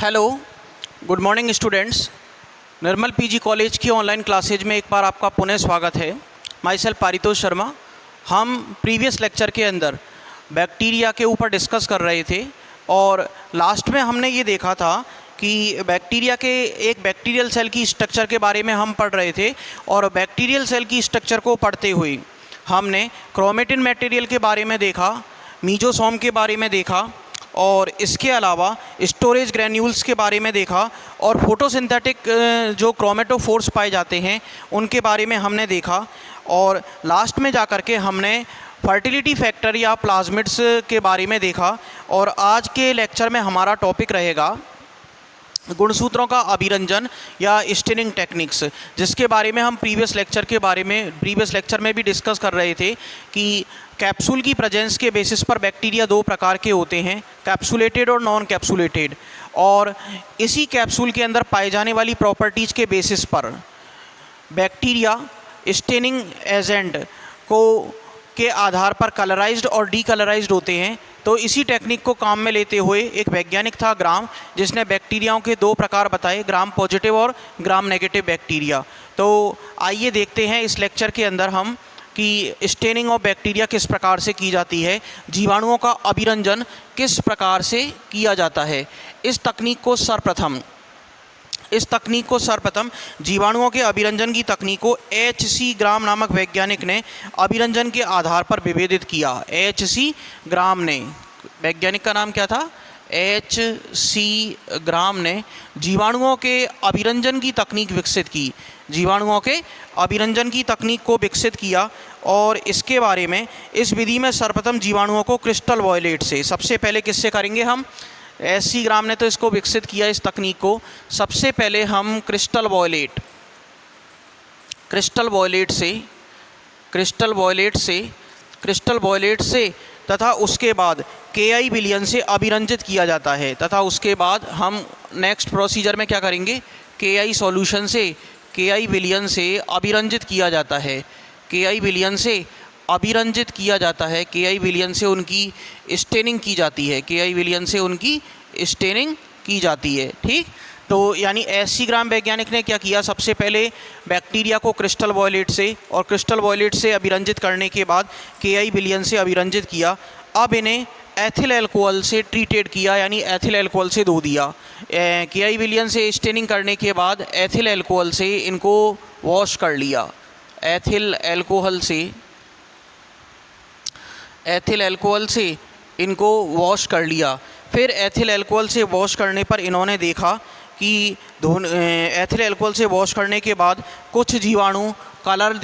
Hello, good morning students. Nirmal PG college की online classes में एक बार आपका पुनः स्वागत है। Myself Paritosh Sharma. हम प्रीवियस लेक्चर के अंदर बैक्टीरिया के ऊपर डिस्कस कर रहे थे और लास्ट में हमने ये देखा था कि बैक्टीरिया के एक बैक्टीरियल सेल की स्ट्रक्चर के बारे में हम पढ़ रहे थे और बैक्टीरियल सेल की स्ट्रक्चर को पढ़ते हुए हमने क्रोमेटिन मटेरियल के बारे में देखा, मीजोसोम के बारे में देखा और इसके अलावा स्टोरेज ग्रैन्यूल्स के बारे में देखा और फोटोसिंथेटिक जो क्रोमेटोफोर्स पाए जाते हैं उनके बारे में हमने देखा। और लास्ट में जाकर के हमने फर्टिलिटी फैक्टर या प्लाज्मिड्स के बारे में देखा। और आज के लेक्चर में हमारा टॉपिक रहेगा गुणसूत्रों का अभिरंजन या स्टेनिंग टेक्निक्स, जिसके बारे में हम प्रीवियस लेक्चर में भी डिस्कस कर रहे थे कि कैप्सूल की प्रेजेंस के बेसिस पर बैक्टीरिया दो प्रकार के होते हैं, कैप्सुलेटेड और नॉन कैप्सुलेटेड। और इसी कैप्सूल के अंदर पाए जाने वाली प्रॉपर्टीज़ के बेसिस पर बैक्टीरिया स्टेनिंग एजेंट के आधार पर कलराइज्ड और डीकलराइज्ड होते हैं। तो इसी टेक्निक को काम में लेते हुए एक वैज्ञानिक था ग्राम, जिसने बैक्टीरियाओं के दो प्रकार बताए, ग्राम पॉजिटिव और ग्राम नेगेटिव बैक्टीरिया। तो आइए देखते हैं इस लेक्चर के अंदर हम कि स्टेनिंग ऑफ बैक्टीरिया किस प्रकार से की जाती है, जीवाणुओं का अभिरंजन किस प्रकार से किया जाता है। इस तकनीक को सर्वप्रथम जीवाणुओं के अभिरंजन की तकनीक को H.C. ग्राम नामक वैज्ञानिक ने अभिरंजन के आधार पर विभेदित किया। H.C. ग्राम ने, वैज्ञानिक का नाम क्या था? H.C. ग्राम ने जीवाणुओं के अभिरंजन की तकनीक विकसित की, जीवाणुओं के अभिरंजन की तकनीक को विकसित किया। और इसके बारे में, इस विधि में सर्वप्रथम जीवाणुओं को क्रिस्टल वॉयलेट से, सबसे पहले किससे करेंगे हम? H.C. ग्राम ने तो इसको विकसित किया, इस तकनीक को। सबसे पहले हम क्रिस्टल वॉयलेट से तथा उसके बाद KI विलयन से अभिरंजित किया जाता है। तथा उसके बाद हम नेक्स्ट प्रोसीजर में क्या करेंगे? KI सॉल्यूशन से KI विलयन से अभिरंजित किया जाता है। KI विलयन से अभिरंजित किया जाता है, KI विलयन से उनकी स्टेनिंग की जाती है, KI विलयन से उनकी स्टेनिंग की जाती है। ठीक, तो यानी H.C. ग्राम वैज्ञानिक ने क्या किया? सबसे पहले बैक्टीरिया को क्रिस्टल वॉयलेट से और क्रिस्टल वॉयलेट से अभिरंजित करने के बाद KI विलयन से अभिरंजित किया। अब इन्हें एथिल अल्कोहल से ट्रीटेड किया, यानी एथिल अल्कोहल से धो दिया। KI विलयन से स्टेनिंग करने के बाद एथिल अल्कोहल से इनको वॉश कर लिया, एथिल अल्कोहल से इनको वॉश कर लिया। फिर एथिल अल्कोहल से वॉश करने पर इन्होंने देखा कि एथिल अल्कोहल से वॉश करने के बाद कुछ जीवाणु कलर्ड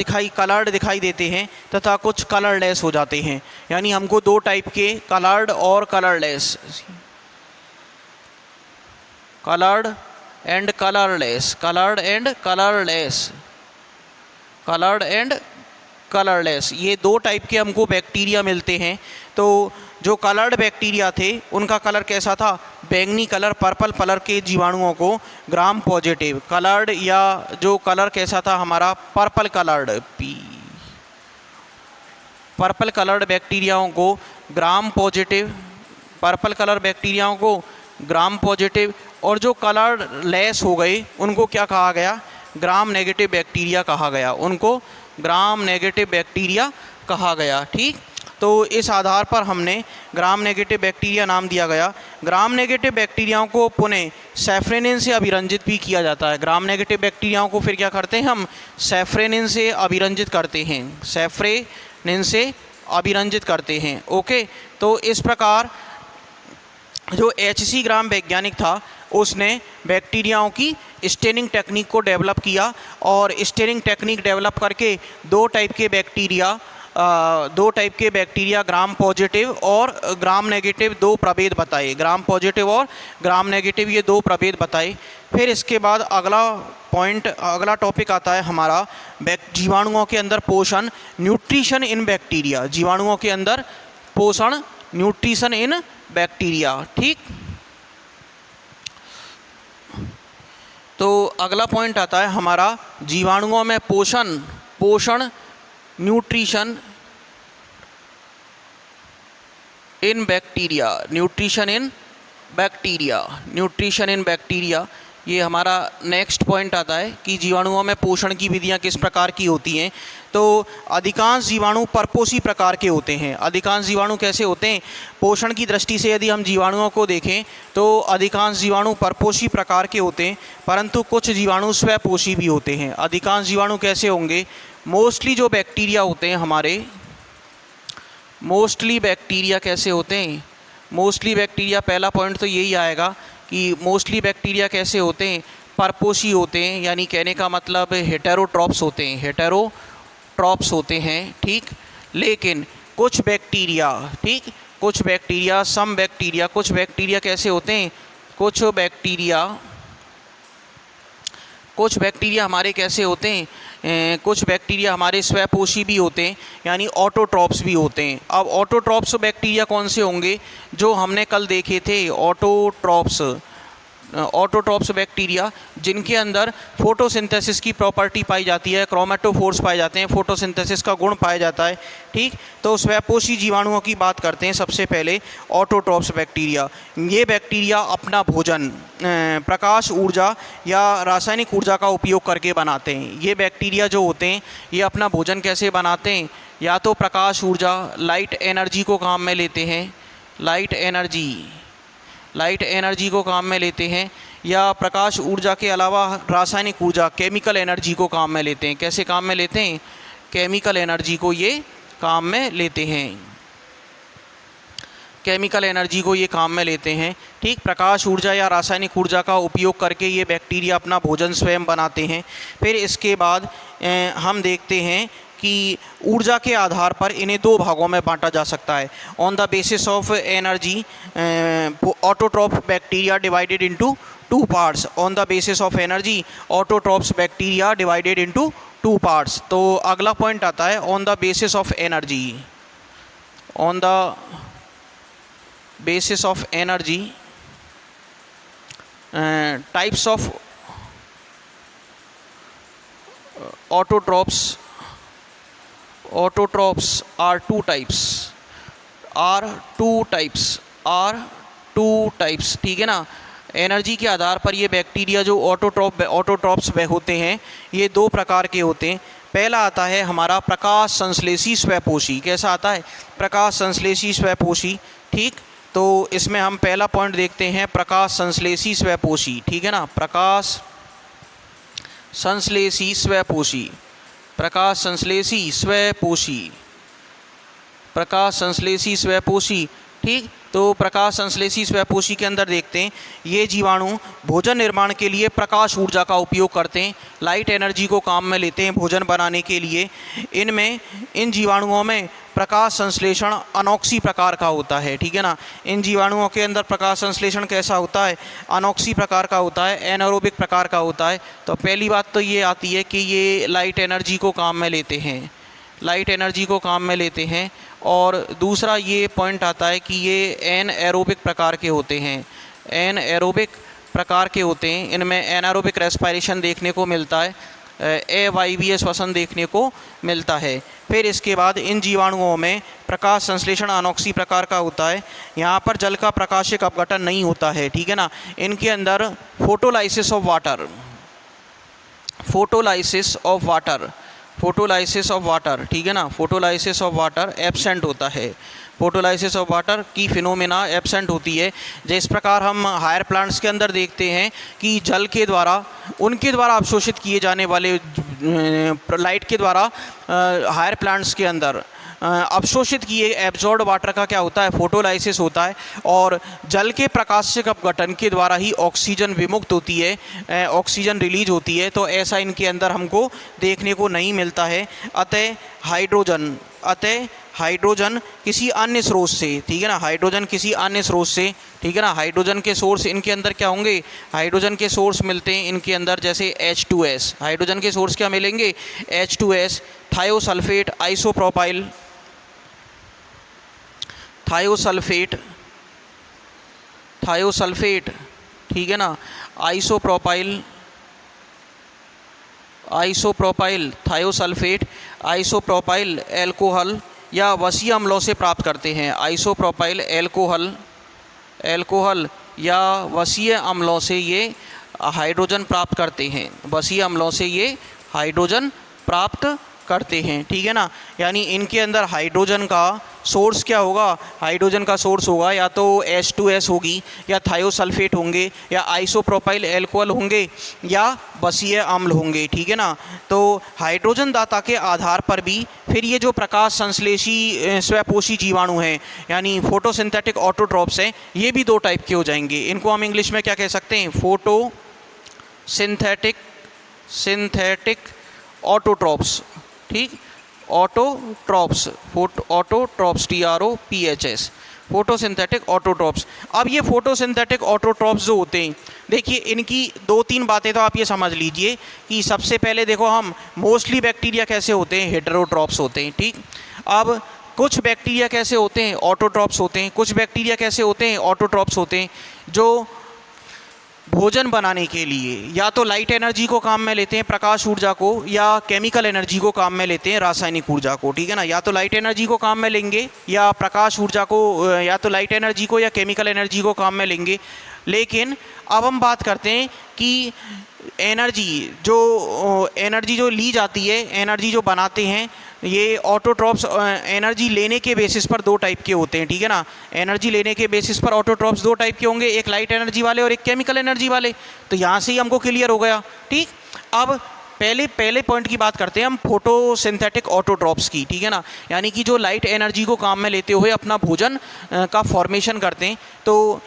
दिखाई देते हैं तथा कुछ कलरलेस हो जाते हैं। यानी हमको दो टाइप के, कलर्ड और कलरलेस, कलर्ड एंड कलरलेस, ये दो टाइप के हमको बैक्टीरिया मिलते हैं। तो जो कलर्ड बैक्टीरिया थे उनका कलर कैसा था? बैंगनी कलर, पर्पल कलर के जीवाणुओं को ग्राम पॉजिटिव, कलर्ड या जो कलर कैसा था हमारा? पर्पल कलर्ड बैक्टीरियाओं को ग्राम पॉजिटिव, और जो कलर लेस हो गए उनको क्या कहा गया? ग्राम नेगेटिव बैक्टीरिया कहा गया। ठीक, तो इस आधार पर हमने ग्राम नेगेटिव बैक्टीरिया नाम दिया गया। ग्राम नेगेटिव बैक्टीरियाओं को पुनः सैफ्रेनिन से अभिरंजित भी किया जाता है। ग्राम नेगेटिव बैक्टीरियाओं को फिर क्या करते हैं हम? सैफ्रेनिन से अभिरंजित करते हैं। ओके, तो इस प्रकार जो H.C. ग्राम वैज्ञानिक था उसने बैक्टीरियाओं की स्टेनिंग टेक्निक को डेवलप किया और स्टेनिंग टेक्निक डेवलप करके दो टाइप के बैक्टीरिया ग्राम पॉजिटिव और ग्राम नेगेटिव दो प्रभेद बताए, ग्राम पॉजिटिव और ग्राम नेगेटिव ये दो प्रभेद बताए। फिर इसके बाद अगला टॉपिक आता है हमारा जीवाणुओं के अंदर पोषण, न्यूट्रिशन इन बैक्टीरिया, जीवाणुओं के अंदर पोषण, न्यूट्रिशन इन बैक्टीरिया। ठीक, तो अगला पॉइंट आता है हमारा जीवाणुओं में पोषण nutrition in bacteria, nutrition in bacteria, nutrition in bacteria, ये हमारा नेक्स्ट पॉइंट आता है कि जीवाणुओं में पोषण की विधियाँ किस प्रकार की होती हैं। तो अधिकांश जीवाणु परपोषी प्रकार के होते हैं। अधिकांश जीवाणु कैसे होते हैं? पोषण की दृष्टि से यदि हम जीवाणुओं को देखें तो अधिकांश जीवाणु परपोषी प्रकार के होते हैं, परंतु कुछ जीवाणु स्वपोषी भी होते हैं। अधिकांश जीवाणु कैसे होंगे? मोस्टली जो बैक्टीरिया होते हैं हमारे, मोस्टली बैक्टीरिया कैसे होते हैं? मोस्टली बैक्टीरिया, पहला पॉइंट तो यही आएगा कि मोस्टली बैक्टीरिया कैसे होते हैं? परपोषी होते हैं, यानी कहने का मतलब हेटेरोट्रॉप्स होते हैं, हेटेरोट्रॉप्स होते हैं, ठीक। लेकिन कुछ बैक्टीरिया, ठीक, कुछ बैक्टीरिया, सम बैक्टीरिया, कुछ बैक्टीरिया कैसे होते हैं? कुछ बैक्टीरिया हमारे कैसे होते हैं? कुछ बैक्टीरिया हमारे स्वपोषी भी होते हैं, यानी ऑटोट्रॉप्स भी होते हैं। अब ऑटोट्रॉप्स बैक्टीरिया कौन से होंगे? जो हमने कल देखे थे, ऑटोट्रॉप्स बैक्टीरिया जिनके अंदर फोटोसिंथेसिस की प्रॉपर्टी पाई जाती है, क्रोमेटोफोर्स पाए जाते हैं, फोटोसिंथेसिस का गुण पाया जाता है, ठीक। तो स्वपोषी जीवाणुओं की बात करते हैं सबसे पहले, ऑटोट्रॉप्स बैक्टीरिया। ये बैक्टीरिया अपना भोजन प्रकाश ऊर्जा या रासायनिक ऊर्जा का उपयोग करके बनाते हैं। ये बैक्टीरिया जो होते हैं ये अपना भोजन कैसे बनाते हैं? या तो प्रकाश ऊर्जा, लाइट एनर्जी को काम में लेते हैं, लाइट एनर्जी को काम में लेते हैं, या प्रकाश ऊर्जा के अलावा रासायनिक ऊर्जा, केमिकल एनर्जी को काम में लेते हैं। कैसे काम में लेते हैं? केमिकल एनर्जी को ये काम में लेते हैं, केमिकल एनर्जी को ये काम में लेते हैं, ठीक। प्रकाश ऊर्जा या रासायनिक ऊर्जा का उपयोग करके ये बैक्टीरिया अपना भोजन स्वयं बनाते हैं। फिर इसके बाद हम देखते हैं कि ऊर्जा के आधार पर इन्हें दो भागों में बांटा जा सकता है। On the basis of energy, autotroph bacteria divided into two parts. On the basis of energy, autotrophs bacteria divided into two parts. तो अगला पॉइंट आता है on the basis of energy. On the basis of energy, types of autotrophs are two types, ठीक है ना। Energy के आधार पर ये बैक्टीरिया जो ऑटोट्रॉप्स होते हैं ये दो प्रकार के होते हैं। पहला आता है हमारा प्रकाश संश्लेषी स्वपोषी। कैसा आता है? प्रकाश संश्लेषी स्वपोषी, ठीक। तो इसमें हम पहला पॉइंट देखते हैं, प्रकाश संश्लेषी स्वपोषी, ठीक है ना। प्रकाश संश्लेषी स्वपोषी, प्रकाश संश्लेषी स्वपोषी, प्रकाश संश्लेषी स्वपोषी, ठीक। तो प्रकाश संश्लेषी स्वपोषी के अंदर देखते हैं ये जीवाणु भोजन निर्माण के लिए प्रकाश ऊर्जा का उपयोग करते हैं, लाइट एनर्जी को काम में लेते हैं भोजन बनाने के लिए। इन जीवाणुओं में प्रकाश संश्लेषण अनोक्सी प्रकार का होता है, ठीक है ना। इन जीवाणुओं के अंदर प्रकाश संश्लेषण कैसा होता है? अनोक्सी प्रकार का होता है, एनारोबिक प्रकार का होता है। तो पहली बात तो ये आती है कि ये लाइट एनर्जी को काम में लेते हैं, लाइट एनर्जी को काम में लेते हैं। और दूसरा ये पॉइंट आता है कि ये एनएरोबिक प्रकार के होते हैं, एनएरोबिक प्रकार के होते हैं। इनमें एनारोबिक रेस्पिरेशन देखने को मिलता है, अवायवीय श्वसन देखने को मिलता है। फिर इसके बाद इन जीवाणुओं में प्रकाश संश्लेषण अनोक्सी प्रकार का होता है। यहाँ पर जल का प्रकाशिक अपघटन नहीं होता है, ठीक है ना। इनके अंदर फोटोलाइसिस ऑफ वाटर, ठीक है ना, फोटोलाइसिस ऑफ वाटर एब्सेंट होता है, फोटोलाइसिस ऑफ वाटर की फिनोमेना एब्सेंट होती है। जिस प्रकार हम हायर प्लांट्स के अंदर देखते हैं कि जल के द्वारा, उनके द्वारा अवशोषित किए जाने वाले लाइट के द्वारा हायर प्लांट्स के अंदर अवशोषित किए एब्जॉर्ब वाटर का क्या होता है? फोटोलाइसिस होता है। और जल के प्रकाशिक अपघटन के द्वारा ही ऑक्सीजन विमुक्त होती है, ऑक्सीजन रिलीज होती है। तो ऐसा इनके अंदर हमको देखने को नहीं मिलता है। अतः हाइड्रोजन किसी अन्य स्रोत से, ठीक है ना, हाइड्रोजन किसी अन्य स्रोत से, ठीक है ना। हाइड्रोजन के सोर्स इनके अंदर क्या होंगे? हाइड्रोजन के सोर्स मिलते हैं इनके अंदर जैसे H2S। हाइड्रोजन के सोर्स क्या मिलेंगे? H2S, थायोसल्फेट, आइसोप्रोपाइल, थायोसल्फेट, ठीक है ना, आइसोप्रोपाइल, थायोसल्फेट, आइसोप्रोपाइल एल्कोहल या वसीय अम्लों से प्राप्त करते हैं। आइसोप्रोपाइल एल्कोहल या वसीय अम्लों से ये हाइड्रोजन प्राप्त करते हैं, वसीय अम्लों से ये हाइड्रोजन प्राप्त करते हैं, ठीक है ना। यानी इनके अंदर हाइड्रोजन का सोर्स क्या होगा, हाइड्रोजन का सोर्स होगा या तो H2S होगी, या थायोसल्फेट होंगे, या आइसोप्रोपाइल एल्कोहल होंगे, या बसीय अम्ल होंगे, ठीक है ना। तो हाइड्रोजन दाता के आधार पर भी फिर ये जो प्रकाश संश्लेषी स्वपोषी जीवाणु हैं यानी फोटोसिंथेटिक ऑटोट्रॉप्स हैं, ये भी दो टाइप के हो जाएंगे। इनको हम इंग्लिश में क्या कह सकते हैं, सिंथेटिक ऑटोट्रॉप्स, ठीक, ऑटोट्रॉप्स, TROPS, फोटोसिंथेटिक ऑटोट्रॉप्स। अब ये फोटोसिंथेटिक ऑटोट्रॉप्स जो होते हैं, देखिए इनकी दो तीन बातें तो आप ये समझ लीजिए कि सबसे पहले देखो हम मोस्टली बैक्टीरिया कैसे होते हैं, हेटेरोट्रॉप्स होते हैं, ठीक। अब कुछ बैक्टीरिया कैसे होते हैं, ऑटोट्रॉप्स होते हैं, कुछ बैक्टीरिया कैसे होते हैं, ऑटोट्रॉप्स होते हैं, जो भोजन बनाने के लिए या तो लाइट एनर्जी को काम में लेते हैं, प्रकाश ऊर्जा को, या केमिकल एनर्जी को काम में लेते हैं, रासायनिक ऊर्जा को, ठीक है ना। या तो लाइट एनर्जी को काम में लेंगे या प्रकाश ऊर्जा को, या तो लाइट एनर्जी को या केमिकल एनर्जी को काम में लेंगे। लेकिन अब हम बात करते हैं कि एनर्जी जो ली जाती है, एनर्जी जो बनाते हैं ये ऑटोट्रॉप्स, एनर्जी लेने के बेसिस पर दो टाइप के होते हैं, ठीक है ना। एनर्जी लेने के बेसिस पर ऑटोट्रॉप्स दो टाइप के होंगे, एक लाइट एनर्जी वाले और एक केमिकल एनर्जी वाले। तो यहाँ से ही हमको क्लियर हो गया, ठीक। अब पहले पॉइंट की बात करते हैं हम फोटोसिंथेटिक ऑटोट्रॉप्स की, ठीक है ना। यानी कि जो लाइट एनर्जी को काम में लेते हुए अपना भोजन का फॉर्मेशन करते हैं। तो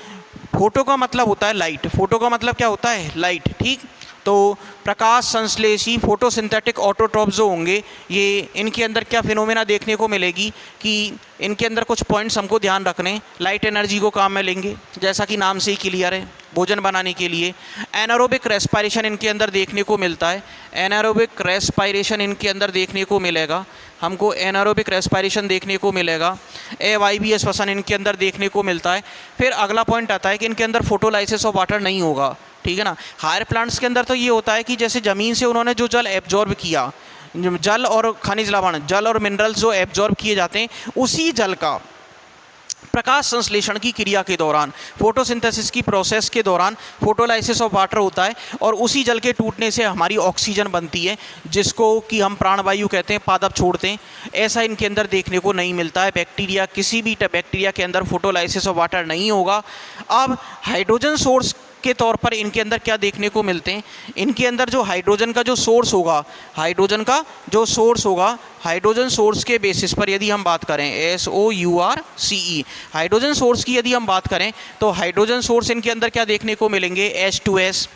फोटो का मतलब होता है लाइट, फोटो का मतलब क्या होता है, लाइट, ठीक। तो प्रकाश संश्लेषी फोटोसिंथेटिक ऑटोट्रॉप्स जो होंगे, ये इनके अंदर क्या फिनोमेना देखने को मिलेगी कि इनके अंदर कुछ पॉइंट्स हमको ध्यान रखने, लाइट एनर्जी को काम में लेंगे, जैसा कि नाम से ही क्लियर है, भोजन बनाने के लिए। एनारोबिक रेस्पायरेशन इनके अंदर देखने को मिलता है, एनारोबिक रेस्पायरेशन इनके अंदर देखने को मिलेगा, हमको एनारोबिक रेस्पायरेशन देखने को मिलेगा। AYB श्वसन इनके अंदर देखने को मिलता है। फिर अगला पॉइंट आता है कि इनके अंदर फोटोलाइसिस ऑफ वाटर नहीं होगा, ठीक है ना। हायर प्लांट्स के अंदर तो ये होता है कि जैसे ज़मीन से उन्होंने जो जल एब्जॉर्ब किया, जल और खनिज लवण, जल और मिनरल्स जो एब्जॉर्ब किए जाते हैं, उसी जल का प्रकाश संश्लेषण की क्रिया के दौरान, फोटोसिंथेसिस की प्रोसेस के दौरान फोटोलाइसिस ऑफ वाटर होता है और उसी जल के टूटने से हमारी ऑक्सीजन बनती है, जिसको कि हम प्राणवायु कहते हैं, पादप छोड़ते हैं। ऐसा इनके अंदर देखने को नहीं मिलता है। बैक्टीरिया, किसी भी बैक्टीरिया के अंदर फोटोलाइसिस ऑफ वाटर नहीं होगा। अब हाइड्रोजन सोर्स के तौर पर इनके अंदर क्या देखने को मिलते हैं, इनके अंदर जो हाइड्रोजन का जो सोर्स होगा, हाइड्रोजन का जो सोर्स होगा, हाइड्रोजन सोर्स के बेसिस पर यदि हम बात करें, SOURCE, हाइड्रोजन सोर्स की यदि हम बात करें तो हाइड्रोजन सोर्स इनके अंदर क्या देखने को मिलेंगे, H2S,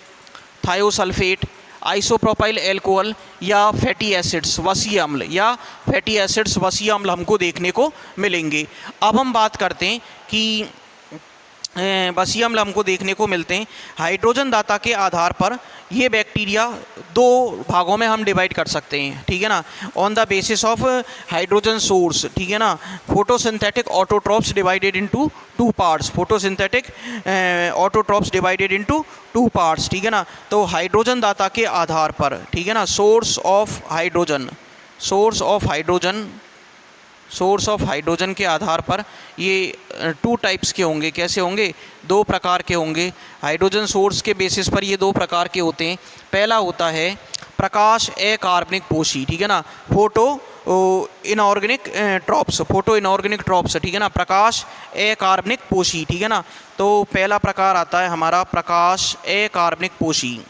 थायोसल्फेट, आइसोप्रोपाइल एल्कोहल, या फैटी एसिड्स, वसीय अम्ल, या फैटी एसिड्स, वसीय अम्ल हमको देखने को मिलेंगे। अब हम बात करते हैं कि वसीय अम्ल हमको देखने को मिलते हैं। हाइड्रोजन दाता के आधार पर ये बैक्टीरिया दो भागों में हम डिवाइड कर सकते हैं, ठीक है ना, on the basis of hydrogen source, ठीक है ना। Photosynthetic autotrophs divided into two parts, photosynthetic autotrophs divided into two parts, ठीक है ना। तो हाइड्रोजन दाता के आधार पर, ठीक है ना, सोर्स ऑफ हाइड्रोजन के आधार पर ये टू टाइप्स के होंगे। कैसे होंगे, दो प्रकार के होंगे। हाइड्रोजन सोर्स के बेसिस पर ये दो प्रकार के होते हैं। पहला होता है प्रकाश अकार्बनिक पोषी, ठीक है ना, फोटो इनऑर्गेनिक ट्रॉप्स, ठीक है ना, प्रकाश अकार्बनिक पोषी, ठीक है ना। तो पहला प्रकार आता है हमारा प्रकाश अकार्बनिक पोषी,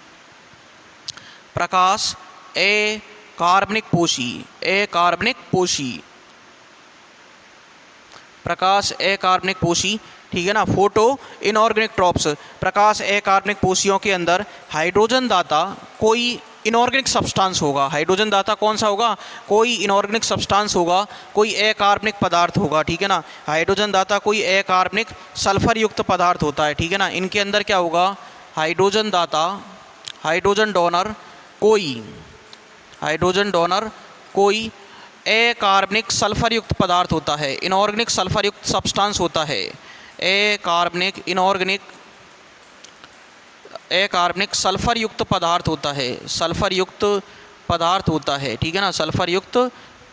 प्रकाश अकार्बनिक पोषी, प्रकाश अकार्बनिक पोषी, ठीक है ना। फोटो इनऑर्गेनिक ट्रॉप्स, प्रकाश अकार्बनिक पोषियों के अंदर हाइड्रोजन दाता कोई इनऑर्गेनिक सब्सटेंस होगा। हाइड्रोजन दाता कौन सा होगा, कोई इनऑर्गेनिक सब्सटेंस होगा, कोई अकार्बनिक पदार्थ होगा, ठीक है ना। हाइड्रोजन दाता कोई अकार्बनिक सल्फर युक्त पदार्थ होता है, ठीक है ना। इनके अंदर क्या होगा, हाइड्रोजन दाता, हाइड्रोजन डोनर कोई अकार्बनिक सल्फर युक्त पदार्थ होता है, इनऑर्गेनिक सल्फर युक्त सब्सटेंस होता है, अकार्बनिक सल्फर युक्त पदार्थ होता है, ठीक है ना, सल्फर युक्त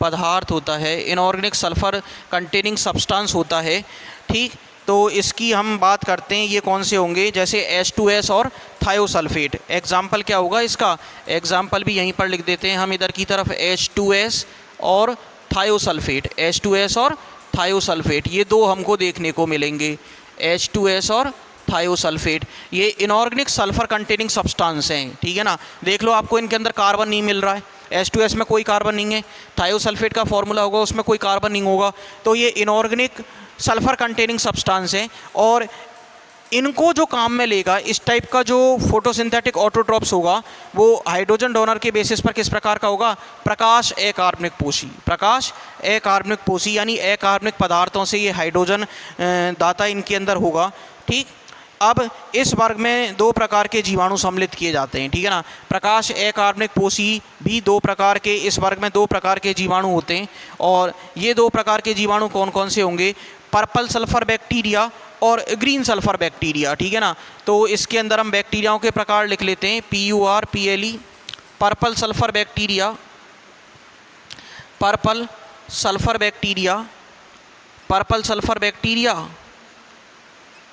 पदार्थ होता है, इनऑर्गेनिक सल्फर कंटेनिंग सब्सटेंस होता है, ठीक। तो इसकी हम बात करते हैं, ये कौन से होंगे, जैसे H2S और थायोसल्फेट। एग्जाम्पल क्या होगा इसका, एग्जाम्पल भी यहीं पर लिख देते हैं हम इधर की तरफ, H2S और थायोसल्फेट, H2S और थायोसल्फेट, ये दो हमको देखने को मिलेंगे, H2S और थायोसल्फेट। ये इनऑर्गेनिक सल्फर कंटेनिंग सब्सटेंस हैं, ठीक है ना। देख लो आपको इनके अंदर कार्बन नहीं मिल रहा है, H2S में कोई कार्बन नहीं है, थायोसल्फेट का फॉर्मूला होगा उसमें कोई कार्बन नहीं होगा, तो ये इनऑर्गेनिक सल्फर कंटेनिंग सब्सटेंस है। और इनको जो काम में लेगा, इस टाइप का जो फोटोसिंथेटिक ऑटोट्रॉप्स होगा वो हाइड्रोजन डोनर के बेसिस पर किस प्रकार का होगा, प्रकाश अकार्बनिक पोषी, प्रकाश अकार्बनिक पोषी, यानी अकार्बनिक पदार्थों से ये हाइड्रोजन दाता इनके अंदर होगा, ठीक। अब इस वर्ग में दो प्रकार के जीवाणु सम्मिलित किए जाते हैं, ठीक है ना। प्रकाश अकार्बनिक पोषी भी दो प्रकार के, इस वर्ग में दो प्रकार के जीवाणु होते हैं, और ये दो प्रकार के जीवाणु कौन कौन से होंगे, पर्पल सल्फर बैक्टीरिया और ग्रीन सल्फर बैक्टीरिया, ठीक है ना। तो इसके अंदर हम बैक्टीरियाओं के प्रकार लिख लेते हैं, PURPLE, purple sulphur bacteria, purple sulphur bacteria, purple sulphur bacteria,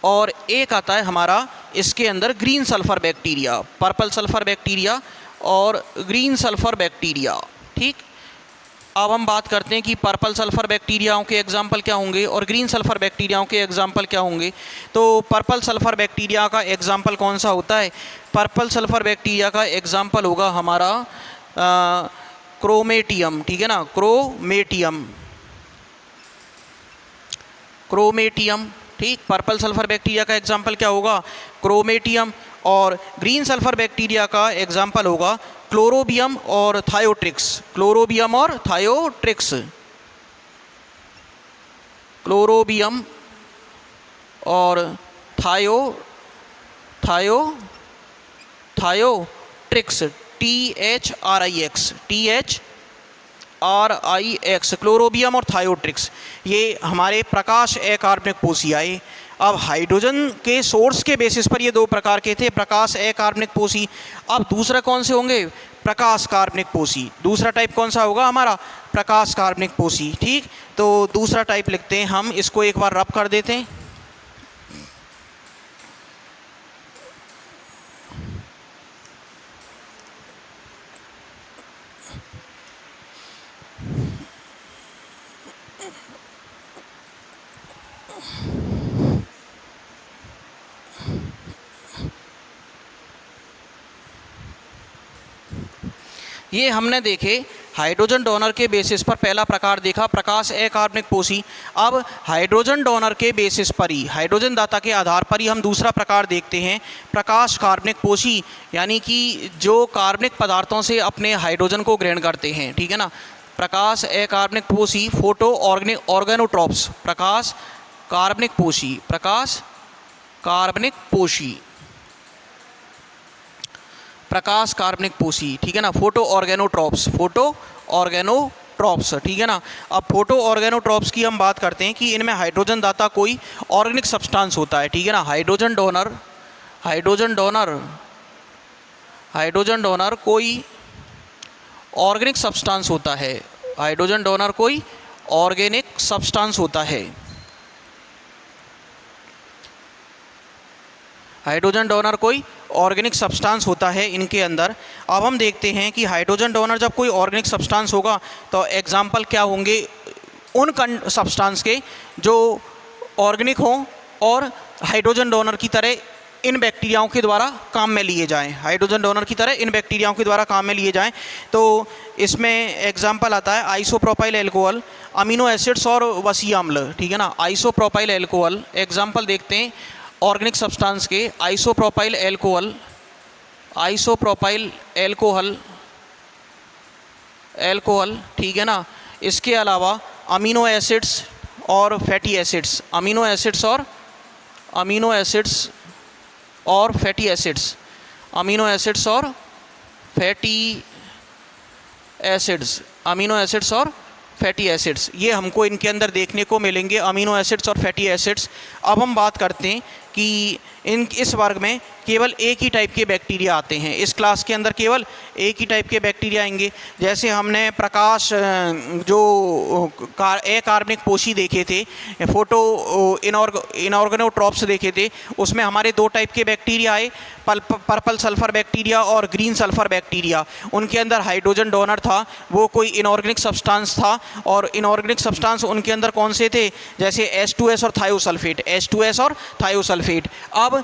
और एक आता है हमारा इसके अंदर green sulphur bacteria, purple sulphur bacteria और ग्रीन सल्फर बैक्टीरिया, ठीक। अब हम बात करते हैं कि पर्पल सल्फर बैक्टीरियाओं के एग्जाम्पल क्या होंगे और ग्रीन सल्फर बैक्टीरियाओं के एग्जाम्पल क्या होंगे। तो पर्पल सल्फर बैक्टीरिया का एग्जाम्पल कौन सा होता है, पर्पल सल्फर बैक्टीरिया का एग्जाम्पल होगा हमारा क्रोमेटियम, ठीक है ना, क्रोमेटियम, क्रोमेटियम, ठीक। पर्पल सल्फर बैक्टीरिया का एग्जाम्पल क्या होगा, क्रोमेटियम, और ग्रीन सल्फर बैक्टीरिया का एग्जाम्पल होगा क्लोरोबियम और थायोट्रिक्स, क्लोरोबियम और थायोट्रिक्स, क्लोरोबियम और थायोट्रिक्स, THRIX, क्लोरोबियम और थायोट्रिक्स, ये हमारे प्रकाश अकार्बनिक पोषी आए। अब हाइड्रोजन के सोर्स के बेसिस पर ये दो प्रकार के थे, प्रकाश अकार्बनिक पोषी। अब दूसरा कौन से होंगे, प्रकाश कार्बनिक पोषी, दूसरा टाइप कौन सा होगा हमारा, प्रकाश कार्बनिक पोषी, ठीक। तो दूसरा टाइप लिखते हैं हम, इसको एक बार रब कर देते हैं, ये हमने देखे हाइड्रोजन डोनर के बेसिस पर पहला प्रकार देखा, प्रकाश अकार्बनिक पोषी। अब हाइड्रोजन डोनर के बेसिस पर ही, हाइड्रोजन दाता के आधार पर ही हम दूसरा प्रकार देखते हैं, प्रकाश कार्बनिक पोषी, यानी कि जो कार्बनिक पदार्थों से अपने हाइड्रोजन को ग्रहण करते हैं, ठीक है ना। प्रकाश अकार्बनिक पोषी, फोटो ऑर्गेनोट्रॉप्स, प्रकाश कार्बनिक पोषी, प्रकाश कार्बनिक पोषी, प्रकाश कार्बनिक पोषी, ठीक है ना। फोटो ऑर्गेनोट्रॉप्स, फोटो ऑर्गेनोट्रॉप्स, ठीक है ना। अब फोटो ऑर्गेनोट्रॉप्स की हम बात करते हैं कि इनमें हाइड्रोजन दाता कोई ऑर्गेनिक सब्सटेंस होता है, ठीक है ना। Hydrogen donor, hydrogen donor, hydrogen donor कोई ऑर्गेनिक सब्सटेंस होता है, हाइड्रोजन डोनर कोई ऑर्गेनिक सब्सटेंस होता है, हाइड्रोजन डोनर कोई ऑर्गेनिक सब्सटेंस होता है इनके अंदर। अब हम देखते हैं कि हाइड्रोजन डोनर जब कोई ऑर्गेनिक सब्सटेंस होगा तो एग्जाम्पल क्या होंगे उन सब्सटेंस के जो ऑर्गेनिक हों और हाइड्रोजन डोनर की तरह इन बैक्टीरियाओं के द्वारा काम में लिए जाएं, हाइड्रोजन डोनर की तरह इन बैक्टीरियाओं के द्वारा काम में लिए जाएं। तो इसमें एग्जाम्पल आता है आइसोप्रोपाइल एल्कोहल, अमीनो एसिड्स और वसीय अम्ल, ठीक है ना। आइसोप्रोपाइल एल्कोहल एग्जाम्पल देखते हैं ऑर्गेनिक सब्सटेंस के, isopropyl alcohol, isopropyl alcohol, alcohol, ठीक है ना। इसके अलावा अमीनो एसिड्स और फैटी एसिड्स, अमीनो एसिड्स और अमीनो एसिड्स और फैटी एसिड्स, अमीनो एसिड्स और फैटी एसिड्स, अमीनो एसिड्स और फैटी एसिड्स, ये हमको इनके अंदर देखने को मिलेंगे, अमीनो एसिड्स और फैटी एसिड्स। अब हम बात करते हैं कि इस वर्ग में केवल एक ही टाइप के बैक्टीरिया आते हैं। इस क्लास के अंदर केवल एक ही टाइप के बैक्टीरिया आएंगे। जैसे हमने प्रकाश जो अकार्बनिक पोषी देखे थे, फोटो इनऑर्गेनोट्रॉप्स देखे थे, उसमें हमारे दो टाइप के बैक्टीरिया आए, पर्पल सल्फर बैक्टीरिया और ग्रीन सल्फर बैक्टीरिया। उनके अंदर हाइड्रोजन डोनर था, वो कोई इनऑर्गेनिक सब्सटेंस था। और इनऑर्गेनिक सब्सटेंस उनके अंदर कौन से थे, जैसे H2S और थायोसल्फेट, H2S और थायोसल्फेट। अब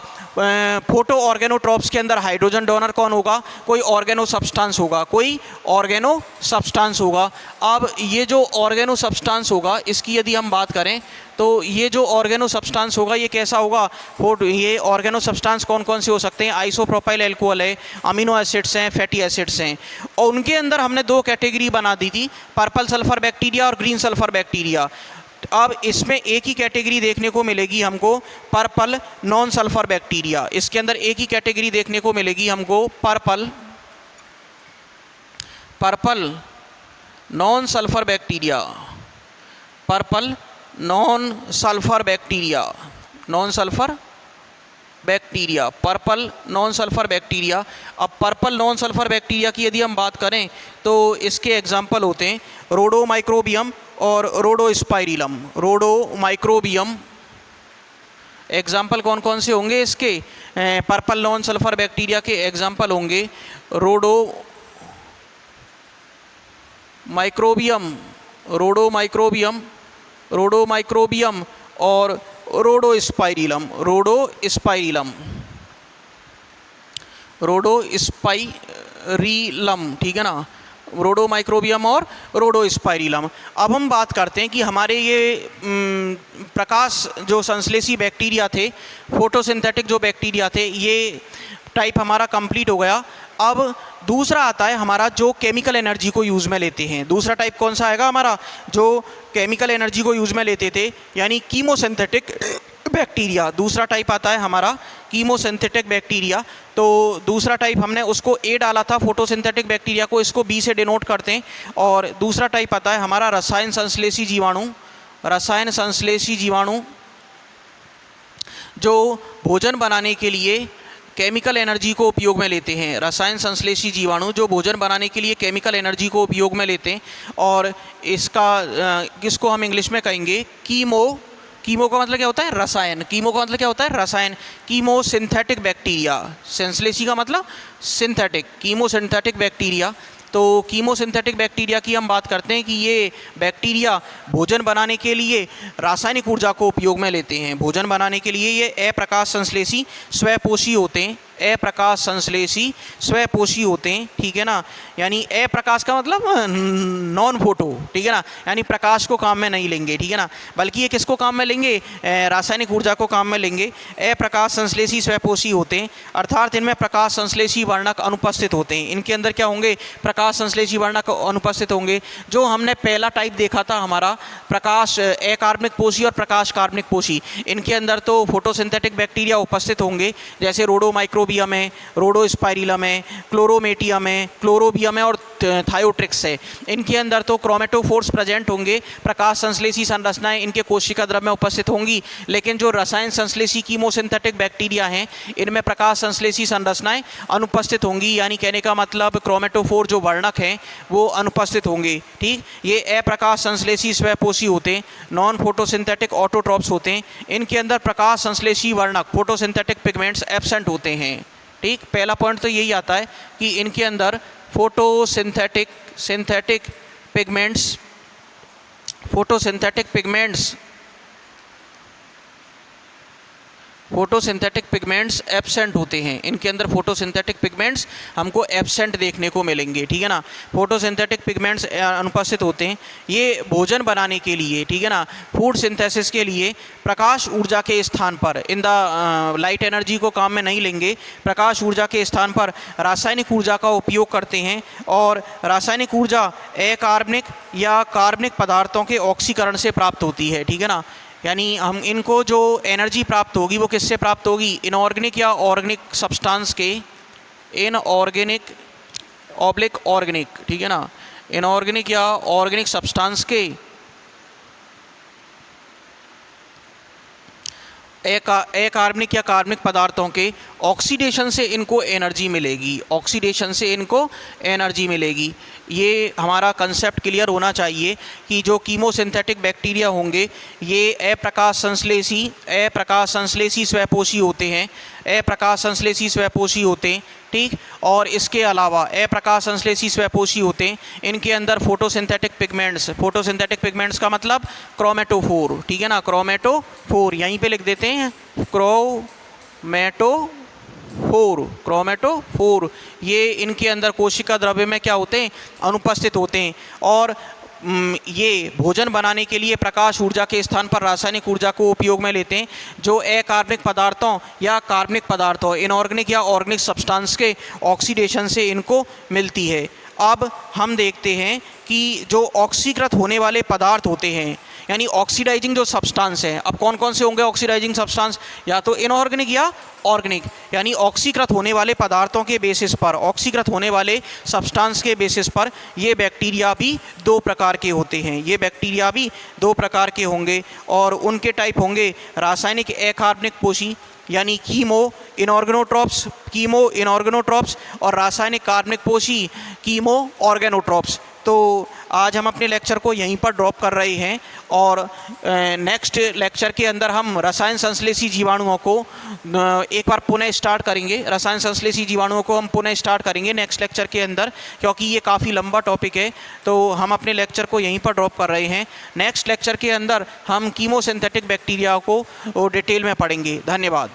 फोटो ऑर्गेनोट्रॉप्स के अंदर हाइड्रोजन डोनर कौन होगा, कोई ऑर्गेनो सब्सटेंस होगा, कोई ऑर्गेनो सब्सटेंस होगा। अब ये जो ऑर्गेनो सब्सटेंस होगा, इसकी यदि हम बात करें तो ये जो ऑर्गेनो सब्सटेंस होगा ये कैसा होगा, ये ऑर्गेनो सब्सटेंस कौन कौन से हो सकते हैं, आइसोप्रोपाइल अल्कोहल है, अमीनो एसिड्स हैं, फैटी एसिड्स हैं। और उनके अंदर हमने दो कैटेगरी बना दी थी, पर्पल सल्फर बैक्टीरिया और ग्रीन सल्फर बैक्टीरिया। अब इसमें एक ही कैटेगरी देखने को मिलेगी हमको, पर्पल नॉन सल्फर बैक्टीरिया। इसके अंदर एक ही कैटेगरी देखने को मिलेगी हमको, purple non sulphur bacteria, purple non sulphur bacteria, non sulphur bacteria, purple non sulphur bacteria. अब पर्पल नॉन सल्फर बैक्टीरिया की यदि हम बात करें तो इसके एग्जाम्पल होते हैं रोडोमाइक्रोबियम और रोडोस्पाइरिलम। रोडोमाइक्रोबियम एग्जाम्पल कौन कौन से होंगे इसके, पर्पल नॉन सल्फर बैक्टीरिया के एग्जाम्पल होंगे रोडोमाइक्रोबियम और रोडोस्पाइरिलम, ठीक है ना, रोडोमाइक्रोबियम और रोडोस्पाइरिलम। अब हम बात करते हैं कि हमारे ये प्रकाश जो संश्लेषी बैक्टीरिया थे, फोटोसिंथेटिक जो बैक्टीरिया थे, ये टाइप हमारा कंप्लीट हो गया। अब दूसरा आता है हमारा जो केमिकल एनर्जी को यूज़ में लेते हैं। दूसरा टाइप कौन सा आएगा हमारा, जो केमिकल एनर्जी को यूज़ में लेते थे, यानी कीमोसिंथेटिक बैक्टीरिया। दूसरा टाइप आता है हमारा कीमोसिंथेटिक बैक्टीरिया। तो दूसरा टाइप हमने उसको ए डाला था, फोटोसिंथेटिक बैक्टीरिया को इसको बी से डिनोट करते हैं। और दूसरा टाइप आता है हमारा रसायन संश्लेषी जीवाणु, जो भोजन बनाने के लिए केमिकल एनर्जी को उपयोग में लेते हैं। रसायन संश्लेषी जीवाणु जो भोजन बनाने के लिए केमिकल एनर्जी को उपयोग में लेते हैं। और किसको हम इंग्लिश में कहेंगे, कीमो का मतलब क्या होता है, रसायन। कीमो का मतलब क्या होता है, रसायन। कीमोसिंथेटिक बैक्टीरिया, संश्लेषी का मतलब सिंथेटिक, कीमोसिंथेटिक बैक्टीरिया। तो कीमोसिंथेटिक बैक्टीरिया की हम बात करते हैं कि ये बैक्टीरिया भोजन बनाने के लिए रासायनिक ऊर्जा को उपयोग में लेते हैं। भोजन बनाने के लिए ये अप्रकाश संश्लेषी स्वपोषी होते हैं, अप्रकाश संश्लेषी स्वपोषी होते हैं, ठीक है ना। यानी अप्रकाश का मतलब नॉन फोटो, ठीक है ना, यानी प्रकाश को काम में नहीं लेंगे, ठीक है ना, बल्कि ये किसको काम में लेंगे, रासायनिक ऊर्जा को काम में लेंगे। अप्रकाश संश्लेषी स्वपोषी होते हैं, अर्थात इनमें प्रकाश संश्लेषी वर्णक अनुपस्थित होते हैं। इनके अंदर क्या होंगे, प्रकाश संश्लेषी वर्णक अनुपस्थित होंगे। जो हमने पहला टाइप देखा था हमारा प्रकाश अकार्बनिक पोषी और प्रकाश कार्बनिक पोषी, इनके अंदर तो फोटोसिंथेटिक बैक्टीरिया उपस्थित होंगे, जैसे रोडोमाइक्रोबियम है, रोडोस्पाइरिलम है, क्लोरोमेटियम है, क्लोरोबियम है और थायोट्रिक्स है। इनके अंदर तो क्रोमेटोफोर्स प्रेजेंट होंगे, प्रकाश संश्लेषी संरचनाएं इनके कोशिका द्रव्य में उपस्थित होंगी। लेकिन जो रसायन संश्लेषी कीमोसिंथेटिक बैक्टीरिया हैं, इनमें प्रकाश संश्लेषी संरचनाएं अनुपस्थित होंगी, यानी कहने का मतलब क्रोमेटोफोर जो वर्णक हैं वो अनुपस्थित होंगे, ठीक। ये अप्रकाश संश्लेषी स्वपोषी होते हैं, नॉन फोटोसिंथेटिक ऑटोट्रॉप्स होते हैं। इनके अंदर प्रकाश संश्लेषी वर्णक फोटोसिंथेटिक पिगमेंट्स एब्सेंट होते हैं, ठीक। पहला पॉइंट तो यही आता है कि इनके अंदर फोटोसिंथेटिक पिगमेंट्स एब्सेंट होते हैं। इनके अंदर फोटोसिंथेटिक पिगमेंट्स हमको एब्सेंट देखने को मिलेंगे, ठीक है ना। फोटोसिंथेटिक पिगमेंट्स अनुपस्थित होते हैं। ये भोजन बनाने के लिए, ठीक है ना, फूड सिंथेसिस के लिए प्रकाश ऊर्जा के स्थान पर, इन द लाइट एनर्जी को काम में नहीं लेंगे, प्रकाश ऊर्जा के स्थान पर रासायनिक ऊर्जा का उपयोग करते हैं। और रासायनिक ऊर्जा अकार्बनिक या कार्बनिक पदार्थों के ऑक्सीकरण से प्राप्त होती है, ठीक है ना। यानी हम इनको जो एनर्जी प्राप्त होगी वो किससे प्राप्त होगी, इनऑर्गेनिक या ऑर्गेनिक सब्सटेंस के, इनऑर्गेनिक ऑब्लिक ऑर्गेनिक, ठीक है ना, इनऑर्गेनिक या ऑर्गेनिक सब्सटेंस के अकार्बनिक या कार्बनिक पदार्थों के ऑक्सीडेशन से इनको एनर्जी मिलेगी, ऑक्सीडेशन से इनको एनर्जी मिलेगी। ये हमारा कंसेप्ट क्लियर होना चाहिए कि जो कीमोसिंथेटिक बैक्टीरिया होंगे ये अप्रकाश संश्लेषी स्वयंपोषी होते हैं, अप्रकाश संश्लेषी स्वयंपोषी होते हैं, ठीक। और इसके अलावा अप्रकाश संश्लेषी स्वयंपोषी होते हैं, इनके अंदर फोटोसिंथेटिक पिगमेंट्स का मतलब क्रोमेटोफोर, ठीक है ना, क्रोमेटोफोर यहीं पे लिख देते हैं, क्रोमेटोफोर ये इनके अंदर कोशिका द्रव्य में क्या होते हैं, अनुपस्थित होते हैं। और ये भोजन बनाने के लिए प्रकाश ऊर्जा के स्थान पर रासायनिक ऊर्जा को उपयोग में लेते हैं, जो अकार्बनिक पदार्थों या कार्बनिक पदार्थों, इनऑर्गेनिक या ऑर्गेनिक सब्सटेंस के ऑक्सीडेशन से इनको मिलती है। अब हम देखते हैं कि जो ऑक्सीकृत होने वाले पदार्थ होते हैं, यानी ऑक्सीडाइजिंग जो सब्सटेंस हैं, अब कौन कौन से होंगे ऑक्सीडाइजिंग सब्सटेंस, या तो इनऑर्गेनिक या ऑर्गेनिक, यानी ऑक्सीकृत होने वाले पदार्थों के बेसिस पर, ऑक्सीकृत होने वाले सब्सटेंस के बेसिस पर ये बैक्टीरिया भी दो प्रकार के होते हैं, ये बैक्टीरिया भी दो प्रकार के होंगे। और उनके टाइप होंगे रासायनिक अकार्बनिक पोषी यानी कीमो इनऑर्गेनोट्रॉप्स और रासायनिक कार्बनिक पोषी कीमो ऑर्गेनोट्रॉप्स। तो आज हम अपने लेक्चर को यहीं पर ड्रॉप कर रहे हैं और नेक्स्ट लेक्चर के अंदर हम रसायन संश्लेषी जीवाणुओं को एक बार पुनः स्टार्ट करेंगे, रसायन संश्लेषी जीवाणुओं को हम पुनः स्टार्ट करेंगे नेक्स्ट लेक्चर के अंदर, क्योंकि ये काफ़ी लंबा टॉपिक है। तो हम अपने लेक्चर को यहीं पर ड्रॉप कर रहे हैं। नेक्स्ट लेक्चर के अंदर हम कीमोसिंथेटिक बैक्टीरिया को डिटेल में पढ़ेंगे। धन्यवाद।